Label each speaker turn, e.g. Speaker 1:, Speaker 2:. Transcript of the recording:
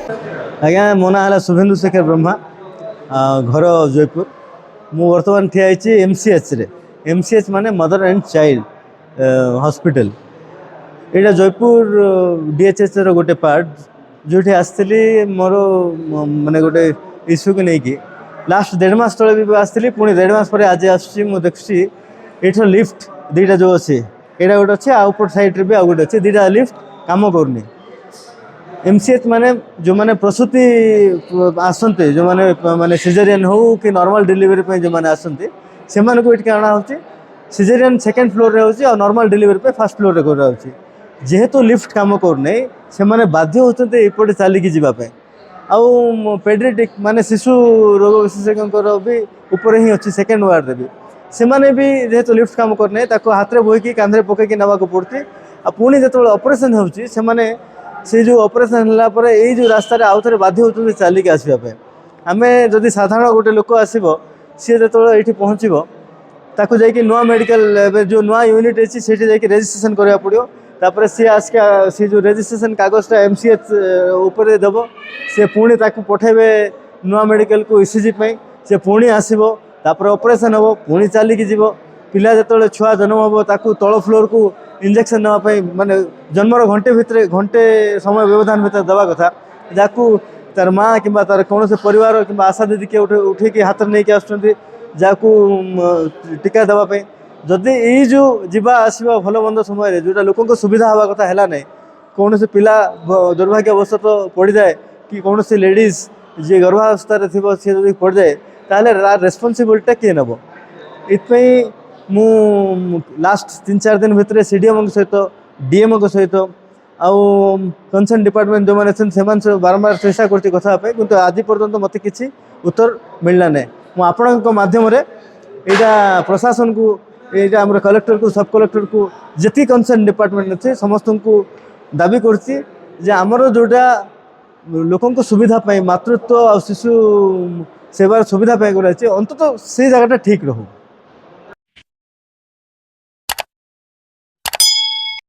Speaker 1: आज्ञा मो ना है शुभेन्दु शेखर ब्रह्मा घर जयपुर मु बर्तमान ठिया एमसीएच रे एमसीएच माने मदर एंड चाइल्ड हॉस्पिटल यहाँ जयपुर डीएचएच रो गोटे पार्ट जो आसती मोर माने गोटे इश्यू को लेकिन लास्ट 1.5 मास तले भी आसती पुणी 1.5 मास पर आज देखुची ये लिफ्ट दीटा जो अच्छे यहाँ गोटे अच्छे आउट साइड रे भी आउ गोटे अच्छे दीटा लिफ्ट काम करनी एमसीएच माने जो माने प्रसूति आसते जो माने माने सिजेरियन हो कि नॉर्मल डिलीवरी जो माने आसते से मानक ये आना हो सिजेरियन सेकेंड फ्लोर रे होची और नॉर्मल डिलीवरी पे फर्स्ट फ्लोर रे कर रहा होची जेहेतु लिफ्ट काम करने से माने बाध्य होचंते एपटे चलिकी जीवापे आउ पेडियाट्रिक माने शिशु रोग विशेषज्ञ भी ऊपर ही अच्छी सेकेंड वार्ड रे भी से माने भी जेहेतु लिफ्ट काम करने ताको हाथ रे बोईकी कांधे पकईकी नवा को पड़ती आ पुणी जो ऑपरेशन होची से माने से जो ऑपरेशन होला पर एई जो रास्ता रे आउ थे बाध्य होचंते चलिकी आसीबा आमे जदि साधारण गोटे लोक आसीबो सी जो ये पहुँचब ताकू जाकि नुआ मेडिकल जो नुआ यूनिट अच्छी से रेजिस्ट्रेशन करा पड़ो तापर सी आसका सी जो रेजिस्ट्रेशन कागजटा एमसीएच ऊपर देव सी पुणी ताकू पठेबे नुआ मेडिकल को ईसीजी से पुणी आसब तापर ऑपरेशन हम पुणी चलिकी जीव पिला जो छुआ जन्म हम ताकू तल फ्लोर को इंजेक्शन नापी माने जन्मर घंटे समय व्यवधान भितर देवा कथा जाकू तार माँ कि तार कौन से परिवार कि आशा दीदी किए उठे हाथ में नहीं आसुँच जाकू टीका देवाई जदि ये जो जीवा आसवा भल मंद समय जोटा लोक सुविधा हवा कथा है ना कौन से पिला दुर्भाग्यवशत पड़ जाए कि कौन सी लेडीज जी गर्भावस्था थी सी जब पड़ जाए ताहले रेस्पॉन्सिबिलिटी किए नब इतनी मु लास्ट 3-4 दिन भितर सीडीएम सहित डीएम सहित आउ कंसर्न डिपार्टमेंट जो मैंने बारंबार चेष्टा करती कथापे किंतु आज पर्यंत मत किसी उत्तर मिलना नहीं मुझे माध्यम यहाँ प्रशासन को यहाँ आम कलेक्टर को सब कलेक्टर को जी कंसर्न डिपार्टमेंट अच्छे समस्त को दाबी कर आमर जोटा लोक सुविधा मातृत्व और शिशु सेवार सुविधा कराई अंततः से जगह ठीक रहू।